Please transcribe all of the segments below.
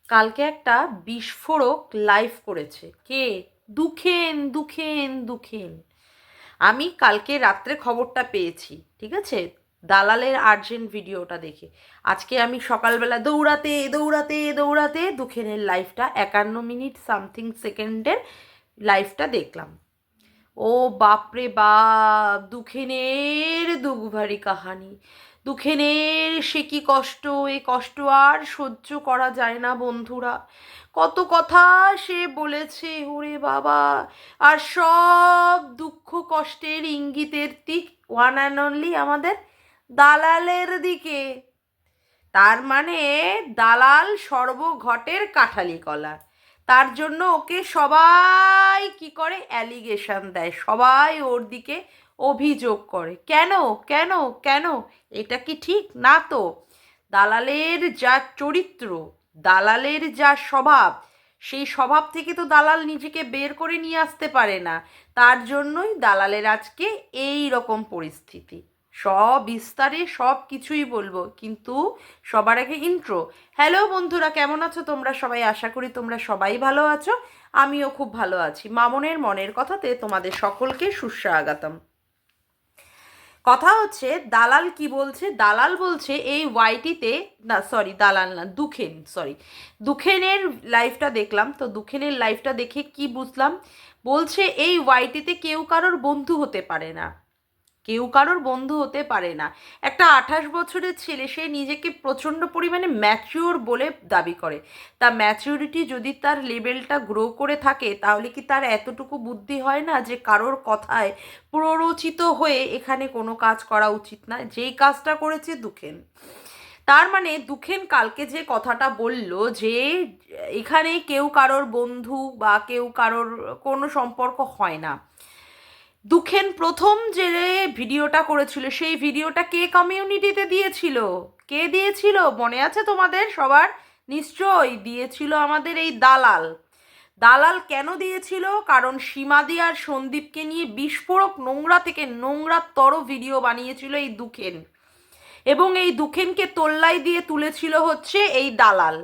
কালকে একটা বিস্ফোরক লাইভ করেছে। কে? দুখেন দুখেন দুখেন। আমি কালকে রাত্রে খবরটা পেয়েছি, ঠিক আছে, দালালের আর্জেন্ট ভিডিওটা দেখে। আজকে আমি সকালবেলা দৌড়াতে দৌড়াতে দৌড়াতে দুখেনের লাইভটা 51 মিনিট সামথিং সেকেন্ডের লাইভটা দেখলাম। ও বাপরে বাপ, দুখেনের দুঃখভারী কাহানি। দুখেনের সে কি কষ্ট, এ কষ্ট আর সহ্য করা যায় না বন্ধুরা। কত কথা সে বলেছে, ওরে বাবা। আর সব দুঃখ কষ্টের ইঙ্গিতের দিক ওয়ান অ্যান্ড অনলি আমাদের দালালের দিকে। তার মানে দালাল সর্বঘটের কাঠালি কলা। তার জন্য ওকে সবাই কি করে, অ্যালিগেশন দেয়, সবাই ওর দিকে অভিযোগ করে। কেন কেন কেন? এটা কি ঠিক না তো? দালালের যা চরিত্র, দালালের যা স্বভাব, সেই স্বভাব থেকে তো দালাল নিজেকে বের করে নিয়ে আসতে পারে না। তার জন্যই দালালের আজকে এই রকম পরিস্থিতি। সব বিস্তারে সব কিছুই বলবো, কিন্তু সবার আগে ইন্ট্রো। হ্যালো বন্ধুরা, কেমন আছো তোমরা সবাই? আশা করি তোমরা সবাই ভালো আছো। আমিও খুব ভালো আছি। মামনের মনের কথাতে তোমাদের সকলকে সুস্বাগতম। কথা হচ্ছে, দালাল কি বলছে? দালাল বলছে এই ওয়াইটিতে, না সরি দালাল না, দুখেন, সরি, দুখেনের লাইভটা দেখলাম। তো দুখেনের লাইভটা দেখে কি বুঝলাম, বলছে এই ওয়াইটিতে কেউ কারোর বন্ধু হতে পারে না, কেউ কারোর বন্ধু হতে পারে না। একটা 28 বছরের ছেলে, সে নিজেকে প্রচণ্ড পরিমাণে ম্যাচিওর বলে দাবি করে। তা ম্যাচিউরিটি যদি তার লেভেলটা গ্রো করে থাকে, তাহলে কি তার এতটুকু বুদ্ধি হয় না যে কারোর কথায় প্ররোচিত হয়ে এখানে কোনো কাজ করা উচিত না, যেই কাজটা করেছে দুখেন। তার মানে দুখেন কালকে যে কথাটা বলল যে এখানে কেউ কারোর বন্ধু বা কেউ কারোর কোনো সম্পর্ক হয় না। দুখেন প্রথম যে ভিডিওটা করেছিল, সেই ভিডিওটা কে কমিউনিটিতে দিয়েছিল? কে দিয়েছিল মনে আছে তোমাদের সবার? নিশ্চয়ই দিয়েছিল আমাদের এই দালাল। দালাল কেন দিয়েছিল? কারণ সীমাদি আর সন্দীপকে নিয়ে বিস্ফোরক নোংরা থেকে নোংরাতর ভিডিও বানিয়েছিল এই দুখেন, এবং এই দুখেনকে তোল্লাই দিয়ে তুলেছিল হচ্ছে এই দালাল।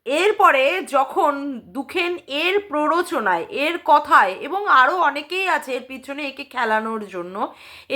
এরপরে যখন দুখেন এর প্ররোচনায়, এর কথায়, এবং আরও অনেকেই আছে এর পিছনে একে খেলানোর জন্য,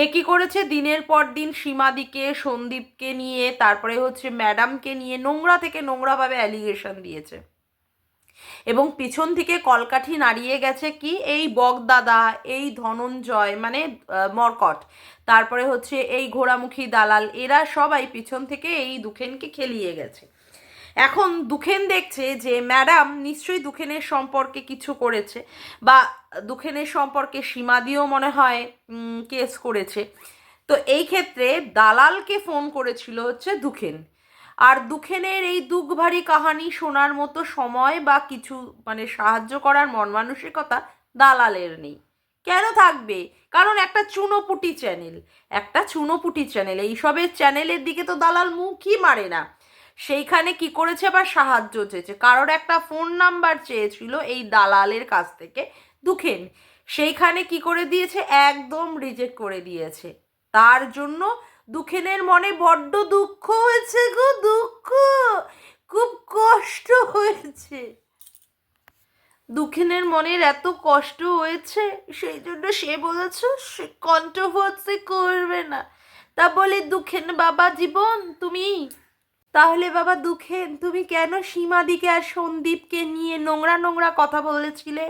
এ কী করেছে, দিনের পর দিন সীমাদিকে, সন্দীপকে নিয়ে, তারপরে হচ্ছে ম্যাডামকে নিয়ে নোংরা থেকে নোংরাভাবে অ্যালিগেশন দিয়েছে। এবং পিছন থেকে কলকাঠি নাড়িয়ে গেছে কি এই বগদাদা, এই ধনঞ্জয় মানে মর্কট, তারপরে হচ্ছে এই ঘোড়ামুখী দালাল, এরা সবাই পিছন থেকে এই দুখেনকে খেলিয়ে গেছে। এখন দুখেন দেখছে যে ম্যাডাম নিশ্চয়ই দুখেনের সম্পর্কে কিছু করেছে, বা দুখেনের সম্পর্কে সীমাদিও মনে হয় কেস করেছে। তো এই ক্ষেত্রে দালালকে ফোন করেছিল হচ্ছে দুখেন। আর দুখেনের এই দুঃখভারী কাহানি শোনার মতো সময় বা কিছু মানে সাহায্য করার মন মানসিকতা দালালের নেই। কেন থাকবে? কারণ একটা চুনোপুটি চ্যানেল, একটা চুনোপুটি চ্যানেল, এইসবের চ্যানেলের দিকে তো দালাল মুখই মারে না। সেইখানে কি করেছে, আবার সাহায্য চেয়েছে, কারোর একটা ফোন নাম্বার চেয়েছিল এই দালালের কাছ থেকে দুখেন, সেইখানে কি করে দিয়েছে, একদম রিজেক্ট করে দিয়েছে। তার জন্য দুখেনের মনে বড্ড দুঃখ হয়েছে গো, দুঃখ, খুব কষ্ট হয়েছে। দুখেনের মনের এত কষ্ট হয়েছে, সেই জন্য সে বলেছে সে কন্ট্রোভার্সি করবে না। তা বলে দুখেন বাবা জীবন তুমি, তাহলে বাবা দুখেন তুমি কেন সীমাদিকে আর সন্দীপকে নিয়ে নোংরা নোংরা কথা বলেছিলে?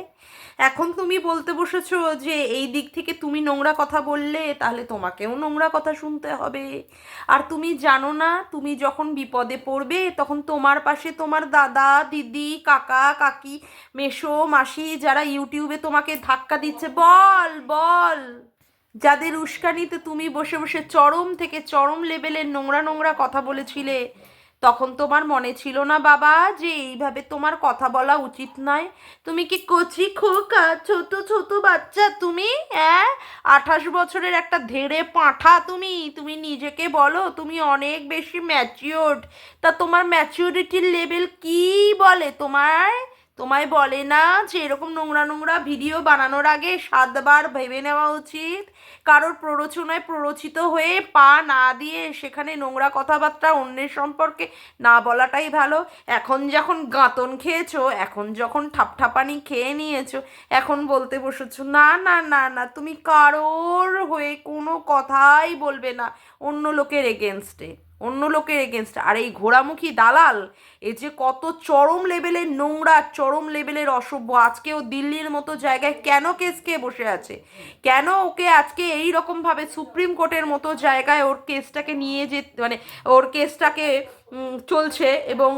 এখন তুমি বলতে বসেছো যে এই দিক থেকে তুমি নোংরা কথা বললে, তাহলে তোমাকেও নোংরা কথা শুনতে হবে। আর তুমি জানো না, তুমি যখন বিপদে পড়বে তখন তোমার পাশে তোমার দাদা দিদি কাকা কাকি মেসো মাসি যারা ইউটিউবে তোমাকে ধাক্কা দিচ্ছে, বল বল, যাদের উস্কানিতে তুমি বসে বসে চরম থেকে চরম লেভেলের নোংরা নোংরা কথা বলেছিলে, তখন তোমার মনে ছিল না বাবা যে এইভাবে তোমার কথা বলা উচিত নয়? তুমি কি কচি খোকা, ছোট ছোট বাচ্চা তুমি? 28 বছরের একটা ধেড়ে পাঁঠা তুমি। তুমি নিজেকে বলো তুমি অনেক বেশি ম্যাচিওর্ড। তা তোমার ম্যাচিওরিটির লেভেল কি বলে তোমার? তোমায় বলে না যে এরকম নোংরা নোংরা ভিডিও বানানোর আগে 7বার ভেবে নেওয়া উচিত? কারোর প্ররোচনায় প্ররোচিত হয়ে পা না দিয়ে সেখানে নোংরা কথাবার্তা অন্যের সম্পর্কে না বলাটাই ভালো। এখন যখন গাঁতন খেয়েছো, এখন যখন ঠাপঠাপানি খেয়ে নিয়েছো, এখন বলতে বসেছো না না না না, তুমি কারোর হয়ে কোনো কথাই বলবে না অন্য লোকের এগেনস্টে, অন্য লোকের এগেনস্টে। আর এই ঘোড়ামুখী দালাল এ যে কত চরম লেভেলের নোংরা, চরম লেভেলের অসভ্য। আজকে ও দিল্লির মতো জায়গায় কেন কেস খেয়ে বসে আছে? কেন ওকে আজকে এই রকমভাবে সুপ্রিম কোর্টের মতো জায়গায় ওর কেসটাকে নিয়ে যে মানে ওর কেসটাকে চলছে, এবং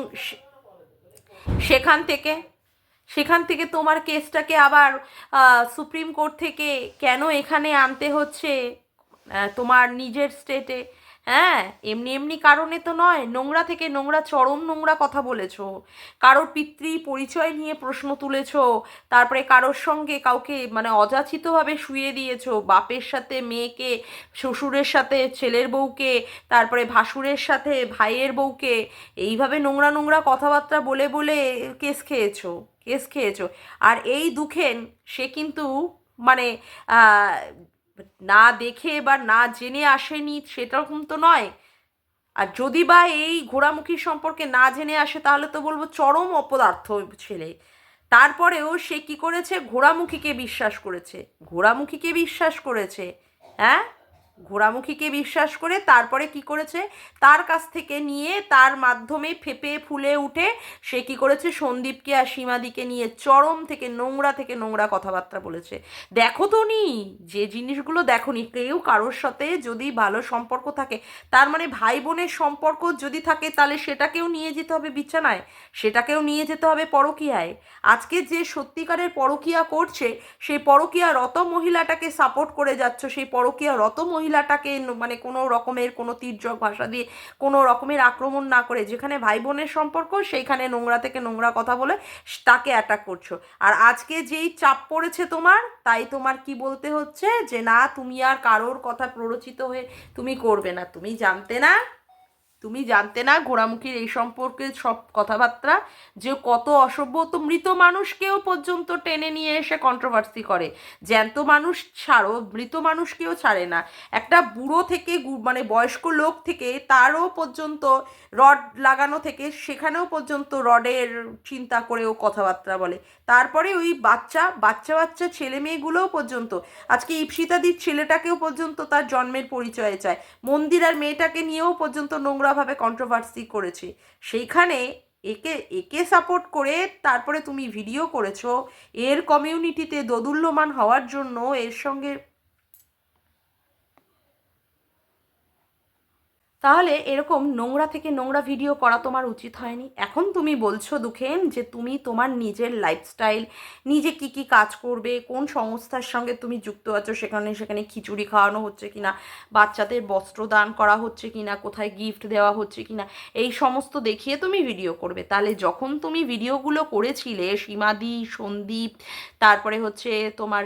সেখান থেকে সেখান থেকে তোমার কেসটাকে আবার সুপ্রিম কোর্ট থেকে কেন এখানে আনতে হচ্ছে তোমার নিজের স্টেটে? হ্যাঁ, এমনি এমনি কারণে তো নয়। নোংরা থেকে নোংরা, চরম নোংরা কথা বলেছো, কারোর পিতৃ পরিচয় নিয়ে প্রশ্ন তুলেছো, তারপরে কারোর সঙ্গে কাউকে মানে অযাচিতভাবে শুইয়ে দিয়েছো, বাপের সাথে মেয়েকে, শ্বশুরের সাথে ছেলের বউকে, তারপরে ভাসুরের সাথে ভাইয়ের বউকে, এইভাবে নোংরা নোংরা কথাবার্তা বলে বলে কেস খেয়েছো, কেস খেয়েছো। আর এই দুখেন সে কিন্তু মানে আহ, না দেখে বা না জেনে আসেনি সেরকম তো নয়। আর যদি বা এই ঘোড়ামুখী সম্পর্কে না জেনে আসে তাহলে তো বলবো চরম অপদার্থ ছেলে। তারপরেও সে কি করেছে? ঘোড়ামুখীকে বিশ্বাস করেছে, ঘোড়ামুখীকে বিশ্বাস করেছে। হ্যাঁ, ঘোড়ামুখীকে বিশ্বাস করে তারপরে কি করেছে? তার কাছ থেকে নিয়ে তার মাধ্যমে ফেপে ফুলে উঠে সে কি করেছে? সন্দীপকে আর সীমাদিকে নিয়ে চরম থেকে নোংরা কথাবার্তা বলেছে। দেখো তো নি, যে জিনিসগুলো দেখো নি, কেউ কারোর সাথে যদি ভালো সম্পর্ক থাকে, তার মানে ভাই বোনের সম্পর্ক যদি থাকে, তাহলে সেটাকেও নিয়ে যেতে হবে বিছানায়, সেটাকেও নিয়ে যেতে হবে পরকীয়ায়। আজকে যে সত্যিকারের পরকীয়া করছে, সেই পরকীয়া রত মহিলাটাকে সাপোর্ট করে যাচ্ছ, সেই পরকীয়া রত মহিলাটাকে মানে কোনো রকমের কোনো তির্যক ভাষা দিয়ে কোনো রকমের আক্রমণ না করে, যেখানে ভাই বোনের সম্পর্ক সেইখানে নোংরা থেকে নোংরা কথা বলে তাকে অ্যাটাক করছো। আর আজকে যেই চাপ পড়েছে তোমার, তাই তোমার কি বলতে হচ্ছে যে না, তুমি আর কারোর কথা প্ররোচিত হয়ে তুমি করবে না। তুমি জানতে না ঘোড়ামুখীর এই সম্পর্কে সব কথাবার্তা যে কত অসভ্য। তো মৃত মানুষকেও পর্যন্ত টেনে নিয়ে এসে কন্ট্রোভার্সি করে। জ্যান্ত মানুষ ছাড়ো, মৃত মানুষকেও ছাড়ে না। একটা বুড়ো থেকে মানে বয়স্ক লোক থেকে তারও পর্যন্ত রড লাগানো থেকে সেখানেও পর্যন্ত রডের চিন্তা করেও কথাবার্তা বলে। তারপরে ওই বাচ্চা বাচ্চা বাচ্চা ছেলে মেয়েগুলোও পর্যন্ত আজকে ইপসিতাদির ছেলেটাকেও পর্যন্ত তার জন্মের পরিচয়ে চায়। মন্দির আর মেয়েটাকে নিয়েও পর্যন্ত নোংরাভাবে কন্ট্রোভার্সি করেছে। সেইখানে একে একে সাপোর্ট করে তারপরে তুমি ভিডিও করেছো এর কমিউনিটিতে দোদুল্যমান হওয়ার জন্য, এর সঙ্গে। তাহলে এরকম নোংরা থেকে নোংরা ভিডিও করা তোমার উচিত হয়নি। এখন তুমি বলছো দুখেন যে তুমি তোমার নিজের লাইফস্টাইল, নিজে কি কি কাজ করবে, কোন সংস্থার সঙ্গে তুমি যুক্ত আছো, সেখানে সেখানে খিচুড়ি খাওয়ানো হচ্ছে কিনা, বাচ্চাদের বস্ত্র দান করা হচ্ছে কিনা, কোথায় গিফট দেওয়া হচ্ছে কিনা, এই সমস্ত দেখিয়ে তুমি ভিডিও করবে। তাহলে যখন তুমি ভিডিওগুলো করেছিলে সীমাদি, সন্দীপ, তারপরে হচ্ছে তোমার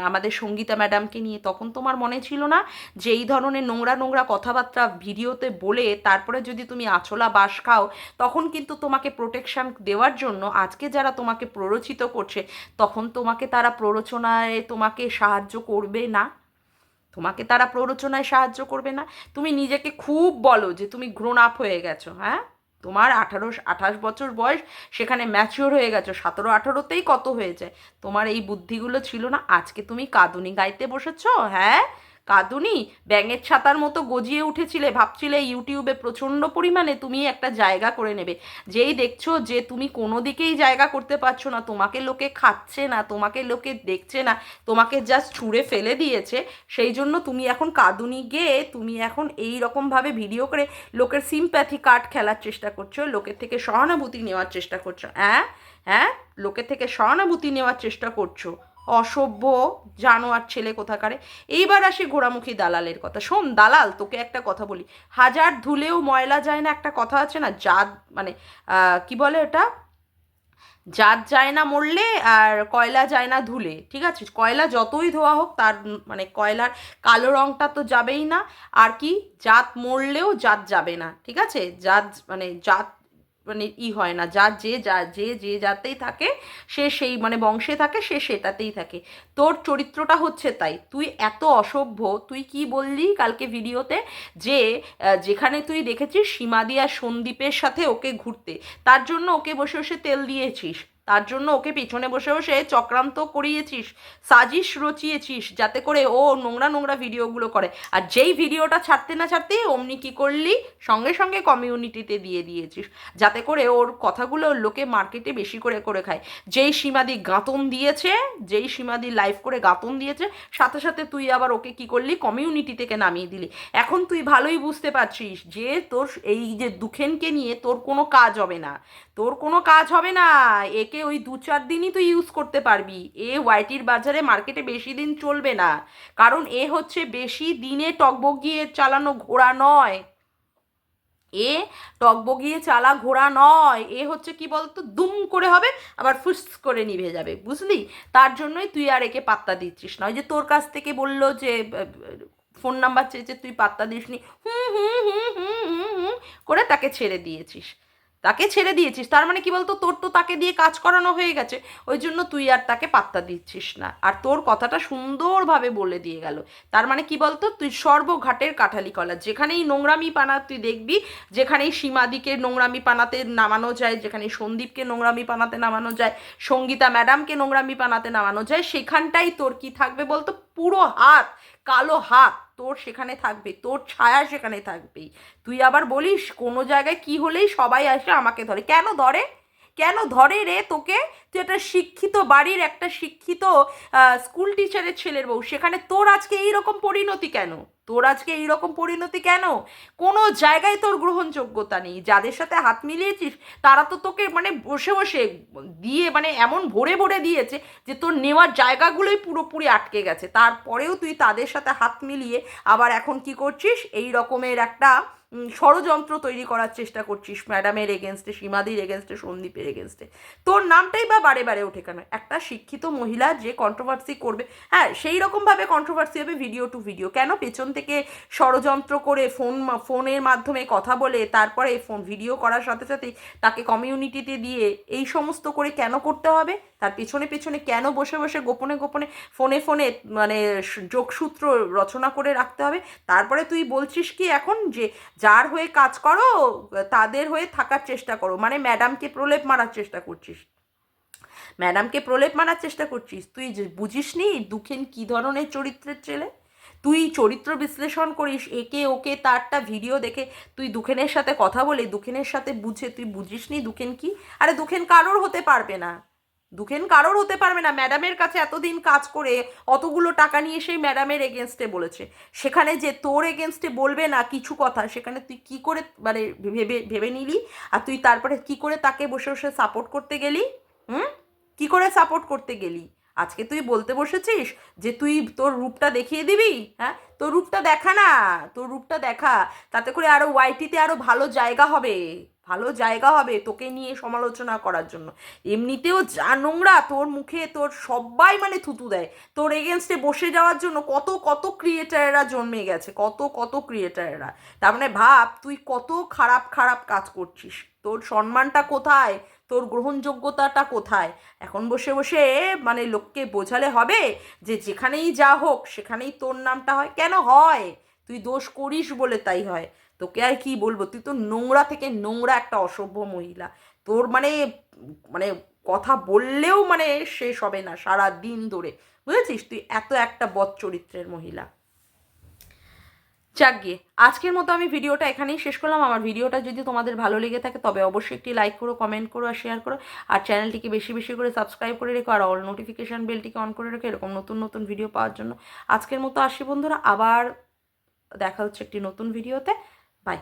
আমাদের সঙ্গীতা ম্যাডামকে নিয়ে, তখন তোমার মনে ছিল না যে এই ধরনের নোংরা নোংরা কথাবার্তা ভিডিওতে বলে তারপরে যদি তুমি আছলা বাস খাও, তখন কিন্তু তোমাকে প্রোটেকশন দেওয়ার জন্য আজকে যারা তোমাকে প্ররোচিত করছে, তখন তোমাকে তারা প্ররোচনায় তোমাকে সাহায্য করবে না? তোমাকে তারা প্ররোচনায় সাহায্য করবে না? তুমি নিজেকে খুব বলো যে তুমি গ্রোন আপ হয়ে গেছো, হ্যাঁ, তোমার 28 বছর বয়স, সেখানে ম্যাচিওর হয়ে গেছো, 17-18তেই কত হয়ে যায়। তোমার এই বুদ্ধিগুলো ছিল না। আজকে তুমি কাঁদুনি গাইতে বসেছো, হ্যাঁ, কাঁদুনি ব্যাঙের ছাতার মতো গজিয়ে উঠেছিলে, ভাবছিলে ইউটিউবে প্রচণ্ড পরিমাণে তুমি একটা জায়গা করে নেবে। যেই দেখছো যে তুমি কোনো দিকেই জায়গা করতে পারছো না, তোমাকে লোকে খাচ্ছে না, তোমাকে লোকে দেখছে না, তোমাকে জাস্ট ছুঁড়ে ফেলে দিয়েছে, সেই জন্য তুমি এখন কাঁদুনি গেয়ে তুমি এখন এই রকমভাবে ভিডিও করে লোকের সিম্প্যাথি কার্ড খেলার চেষ্টা করছো, লোকের থেকে সহানুভূতি নেওয়ার চেষ্টা করছো। হ্যাঁ, হ্যাঁ, লোকের থেকে সহানুভূতি নেওয়ার চেষ্টা করছো। অসভ্য জানোয়ার ছেলে কোথাকারে। এইবার আসি ঘোড়ামুখী দালালের কথা। শোন দালাল, তোকে একটা কথা বলি, হাজার ধুলেও ময়লা যায় না, একটা কথা আছে না, জাত মানে কি বলে ওটা, জাত যায় না মরলে আর কয়লা যায় না ধুলে। ঠিক আছে, কয়লা যতই ধোয়া হোক তার মানে কয়লার কালো রঙটা তো যাবেই না। আর কি, জাত মরলেও জাত যাবে না। ঠিক আছে, জাত মানে জাত মানে হয় না, যার যে যাতেই থাকে সে সেই মানে বংশে থাকে সে সেটাতেই থাকে। তোর চরিত্রটা হচ্ছে তাই, তুই এত অসভ্য। তুই কি বললি কালকে ভিডিওতে যে যেখানে তুই দেখেছিস সীমাদি আর সন্দীপের সাথে ওকে ঘুরতে, তার জন্য ওকে বসে বসে তেল দিয়েছিস, তার জন্য ওকে পিছনে বসে বসে চক্রান্ত করিয়েছিস, সাজিশ রচিয়েছিস যাতে করে ও নোংরা নোংরা ভিডিওগুলো করে। আর যেই ভিডিওটা ছাড়তে না ছাড়তেই অমনি কি করলি, সঙ্গে সঙ্গে কমিউনিটিতে দিয়ে দিয়েছিস যাতে করে ওর কথাগুলো লোকে মার্কেটে বেশি করে করে খায়। যেই সীমাদি গাঁতন দিয়েছে, যেই সীমাদি লাইভ করে গাঁতন দিয়েছে, সাথে সাথে তুই আবার ওকে কি করলি, কমিউনিটি থেকে নামিয়ে দিলি। এখন তুই ভালোই বুঝতে পারছিস যে তোর এই যে দুখেনকে নিয়ে তোর কোনো কাজ হবে না, তোর কোনো কাজ হবে না। একে ওই 2-4 দিনই তুই ইউজ করতে পারবি, এ ওয়াইটির বাজারে মার্কেটে বেশি দিন চলবে না, কারণ এ হচ্ছে বেশি দিনে টকবগিয়ে চালানো ঘোড়া নয়, এ টকবগিয়ে চালা ঘোড়া নয়, এ হচ্ছে কি বলতো দুম করে হবে আবার ফুস করে নিভে যাবে, বুঝলি? তার জন্যই তুই আর একে পাত্তা দিচ্ছিস না। ওই যে তোর কাছ থেকে বললো যে ফোন নাম্বার চেয়েছে, তুই পাত্তা দিসনি, হুম হুম হুম হুম হুম হুম করে তাকে ছেড়ে দিয়েছিস, তাকে ছেড়ে দিয়েছিস। তার মানে কি বলতো, তোর তো তাকে দিয়ে কাজ করানো হয়ে গেছে, ওই জন্য তুই আর তাকে পাত্তা দিচ্ছিস না। আর তোর কথাটা সুন্দরভাবে বলে দিয়ে গেল। তার মানে কি বলতো, তুই সর্বঘাটের কাঠালি কলা, যেখানেই নোংরামি পানা তুই দেখবি, যেখানেই সীমাদিকে নোংরামি পানাতে নামানো যায়, যেখানে সন্দীপকে নোংরামি পানাতে নামানো যায়, সঙ্গীতা ম্যাডামকে নোংরামি পানাতে নামানো যায়, সেখানটাই তোর কি থাকবে বলতো, পুরো হাত, কালো হাত তোর সেখানে থাকবে, তোর ছায়া সেখানে থাকবেই। তুই আবার বলিস কোনো জায়গায় কি হলেই সবাই আসে আমাকে ধরে, কেন ধরে, কেন ধরে রে তোকে? তুই একটা শিক্ষিত বাড়ির একটা শিক্ষিত স্কুল টিচারের ছেলের বউ, সেখানে তোর আজকে এইরকম পরিণতি কেন? তোর আজকে এইরকম পরিণতি কেন? কোনো জায়গায় তোর গ্রহণযোগ্যতা নেই। যাদের সাথে হাত মিলিয়েছিস তারা তো তোকে মানে বসে বসে দিয়ে মানে এমন ভরে ভরে দিয়েছে যে তোর নেওয়ার জায়গাগুলোই পুরোপুরি আটকে গেছে, তারপরেও তুই তাদের সাথে হাত মিলিয়ে আবার এখন কি করছিস, এই রকমের একটা ষড়যন্ত্র তৈরি করার চেষ্টা করছিস ম্যাডামের এগেনস্টে, সীমাদির এগেনস্টে, সন্দীপের এগেনস্টে। তোর নামটাই বা বারে বারে ওঠে কেন? একটা শিক্ষিত মহিলা যে কন্ট্রোভার্সি করবে, হ্যাঁ সেই রকমভাবে কন্ট্রোভার্সি হবে ভিডিও টু ভিডিও, কেন পেছন থেকে ষড়যন্ত্র করে ফোনের মাধ্যমে কথা বলে তারপরে ফোন ভিডিও করার সাথে সাথেই তাকে কমিউনিটিতে দিয়ে এই সমস্ত করে কেন করতে হবে? তার পেছনে পেছনে কেন বসে বসে গোপনে গোপনে ফোনে ফোনে মানে যোগসূত্র রচনা করে রাখতে হবে? তারপরে তুই বলছিস কি এখন যে যার হয়ে কাজ করো তাদের হয়ে থাকার চেষ্টা করো, মানে ম্যাডামকে প্রলেপ মারার চেষ্টা করছিস, ম্যাডামকে প্রলেপ মারার চেষ্টা করছিস। তুই বুঝিসনি দুখেন কি ধরনের চরিত্রের ছেলে? তুই চরিত্র বিশ্লেষণ করিস একে ওকে, তারটা ভিডিও দেখে তুই দুখেনের সাথে কথা বলে দুখেনের সাথে বুঝে তুই বুঝিসনি দুখেন কি? আরে দুখেন কারোর হতে পারবে না, দুখেন কারোর হতে পারবে না। ম্যাডামের কাছে এতদিন কাজ করে অতগুলো টাকা নিয়ে সেই ম্যাডামের এগেনস্টে বলেছে, সেখানে যে তোর এগেনস্টে বলবে না কিছু কথা, সেখানে তুই কি করে মানে ভেবে ভেবে নিলি? আর তুই তারপরে কি করে তাকে বসে বসে সাপোর্ট করতে গেলি? হুম, কি করে সাপোর্ট করতে গেলি? আজকে তুই বলতে বসেছিস যে তুই তোর রূপটা দেখিয়ে দিবি? হ্যাঁ, তোর রূপটা দেখা না, তোর রূপটা দেখা, তাতে করে আরো ওয়াইটিতে আরো ভালো জায়গা হবে, ভালো জায়গা হবে তোকে নিয়ে সমালোচনা করার জন্য। এমনিতেও যা নোংরা তোর মুখে, তোর সবাই মানে থুতু দেয় তোর এগেনস্টে বসে যাওয়ার জন্য। কত কত ক্রিয়েটাররা জন্মে গেছে, কত কত ক্রিয়েটাররা। তার মানে ভাব তুই কত খারাপ খারাপ কাজ করছিস, তোর সম্মানটা কোথায়, তোর গ্রহণযোগ্যতাটা কোথায়? এখন বসে বসে মানে লোককে বোঝালে হবে যে যেখানেই যা হোক সেখানেই তোর নামটা হয়? কেন হয়? তুই দোষ করিস বলে তাই হয়। তোকে আর কি বলবো, তুই তো নোংরা থেকে নোংরা একটা অসভ্য মহিলা। তোর মানে মানে কথা বললেও মানে শেষ হবে না সারা দিন ধরে, বুঝেছিস? তুই এত একটা বদ চরিত্রের মহিলা। যাক গিয়ে আজকের মতো আমি ভিডিওটা এখানেই শেষ করলাম। আমার ভিডিওটা যদি তোমাদের ভালো লেগে থাকে তবে অবশ্যই একটি লাইক করো, কমেন্ট করো আর শেয়ার করো। আর চ্যানেলটিকে বেশি বেশি করে সাবস্ক্রাইব করে রেখো আর অল নোটিফিকেশান বেলটিকে অন করে রেখো এরকম নতুন নতুন ভিডিও পাওয়ার জন্য। আজকের মতো আসি বন্ধুরা, আবার দেখা হচ্ছে একটি নতুন ভিডিওতে। বাই।